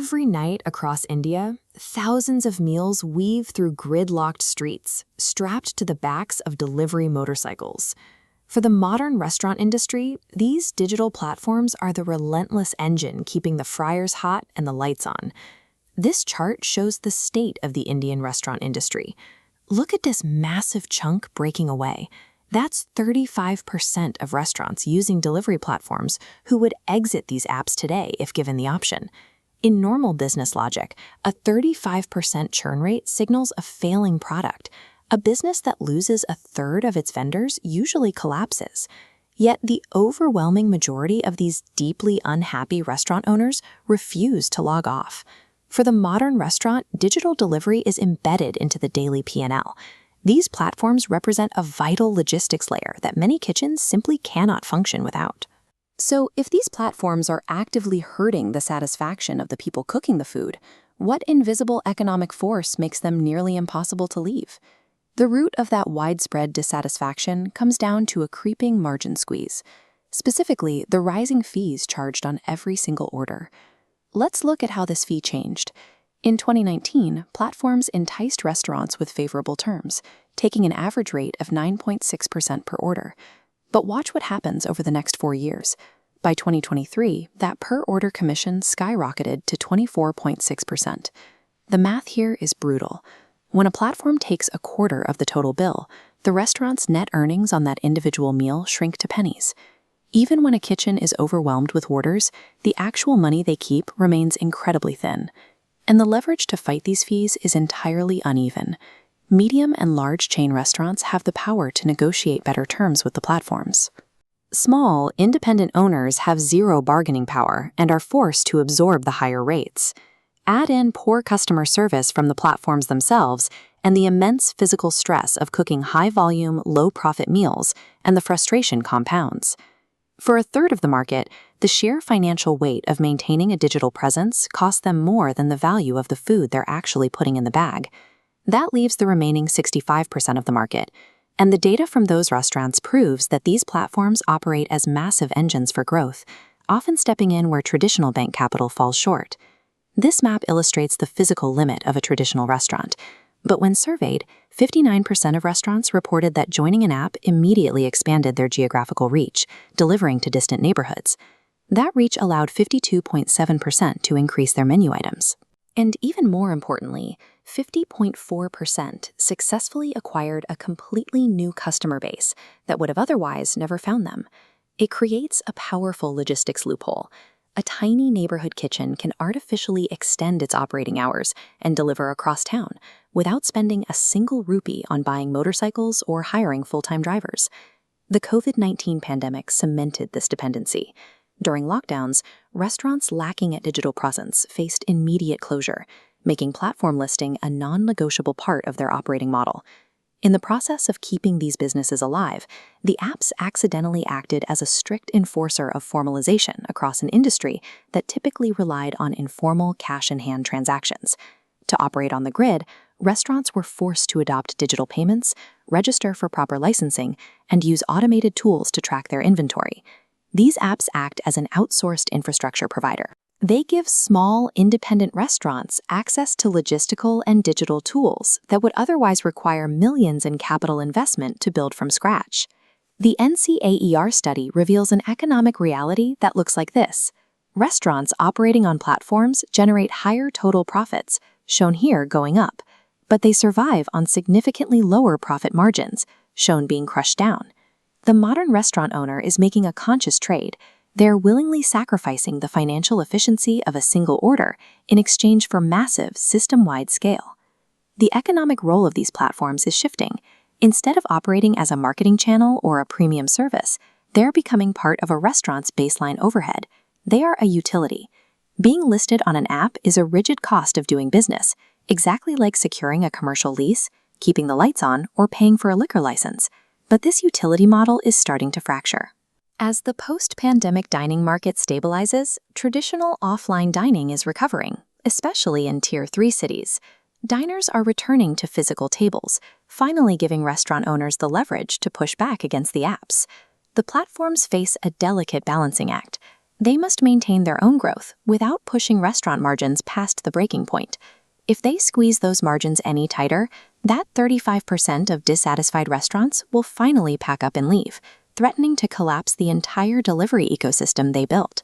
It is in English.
Every night across India, thousands of meals weave through grid-locked streets, strapped to the backs of delivery motorcycles. For the modern restaurant industry, these digital platforms are the relentless engine keeping the fryers hot and the lights on. This chart shows the state of the Indian restaurant industry. Look at this massive chunk breaking away. That's 35% of restaurants using delivery platforms who would exit these apps today if given the option. In normal business logic, a 35% churn rate signals a failing product. A business that loses a third of its vendors usually collapses. Yet the overwhelming majority of these deeply unhappy restaurant owners refuse to log off. For the modern restaurant, digital delivery is embedded into the daily P&L. These platforms represent a vital logistics layer that many kitchens simply cannot function without. So, if these platforms are actively hurting the satisfaction of the people cooking the food, what invisible economic force makes them nearly impossible to leave? The root of that widespread dissatisfaction comes down to a creeping margin squeeze, specifically the rising fees charged on every single order. Let's look at how this fee changed. In 2019, platforms enticed restaurants with favorable terms, taking an average rate of 9.6% per order. But watch what happens over the next 4 years. By 2023, that per-order commission skyrocketed to 24.6%. The math here is brutal. When a platform takes a quarter of the total bill, the restaurant's net earnings on that individual meal shrink to pennies. Even when a kitchen is overwhelmed with orders, the actual money they keep remains incredibly thin. And the leverage to fight these fees is entirely uneven. Medium and large chain restaurants have the power to negotiate better terms with the platforms. Small, independent owners have zero bargaining power and are forced to absorb the higher rates. Add in poor customer service from the platforms themselves and the immense physical stress of cooking high-volume, low-profit meals, and the frustration compounds. For a third of the market, the sheer financial weight of maintaining a digital presence costs them more than the value of the food they're actually putting in the bag. That leaves the remaining 65% of the market, and the data from those restaurants proves that these platforms operate as massive engines for growth, often stepping in where traditional bank capital falls short. This map illustrates the physical limit of a traditional restaurant, but when surveyed, 59% of restaurants reported that joining an app immediately expanded their geographical reach, delivering to distant neighborhoods. That reach allowed 52.7% to increase their menu items. And even more importantly, 50.4% successfully acquired a completely new customer base that would have otherwise never found them. It creates a powerful logistics loophole. A tiny neighborhood kitchen can artificially extend its operating hours and deliver across town without spending a single rupee on buying motorcycles or hiring full-time drivers. The COVID-19 pandemic cemented this dependency. During lockdowns, restaurants lacking a digital presence faced immediate closure, making platform listing a non-negotiable part of their operating model. In the process of keeping these businesses alive, the apps accidentally acted as a strict enforcer of formalization across an industry that typically relied on informal cash-in-hand transactions. To operate on the grid, restaurants were forced to adopt digital payments, register for proper licensing, and use automated tools to track their inventory. These apps act as an outsourced infrastructure provider. They give small, independent restaurants access to logistical and digital tools that would otherwise require millions in capital investment to build from scratch. The NCAER study reveals an economic reality that looks like this. Restaurants operating on platforms generate higher total profits, shown here going up, but they survive on significantly lower profit margins, shown being crushed down. The modern restaurant owner is making a conscious trade. They're willingly sacrificing the financial efficiency of a single order in exchange for massive, system-wide scale. The economic role of these platforms is shifting. Instead of operating as a marketing channel or a premium service, they're becoming part of a restaurant's baseline overhead. They are a utility. Being listed on an app is a rigid cost of doing business, exactly like securing a commercial lease, keeping the lights on, or paying for a liquor license. But this utility model is starting to fracture. As the post-pandemic dining market stabilizes, traditional offline dining is recovering, especially in Tier 3 cities. Diners are returning to physical tables, finally giving restaurant owners the leverage to push back against the apps. The platforms face a delicate balancing act. They must maintain their own growth without pushing restaurant margins past the breaking point. If they squeeze those margins any tighter, that 35% of dissatisfied restaurants will finally pack up and leave, threatening to collapse the entire delivery ecosystem they built.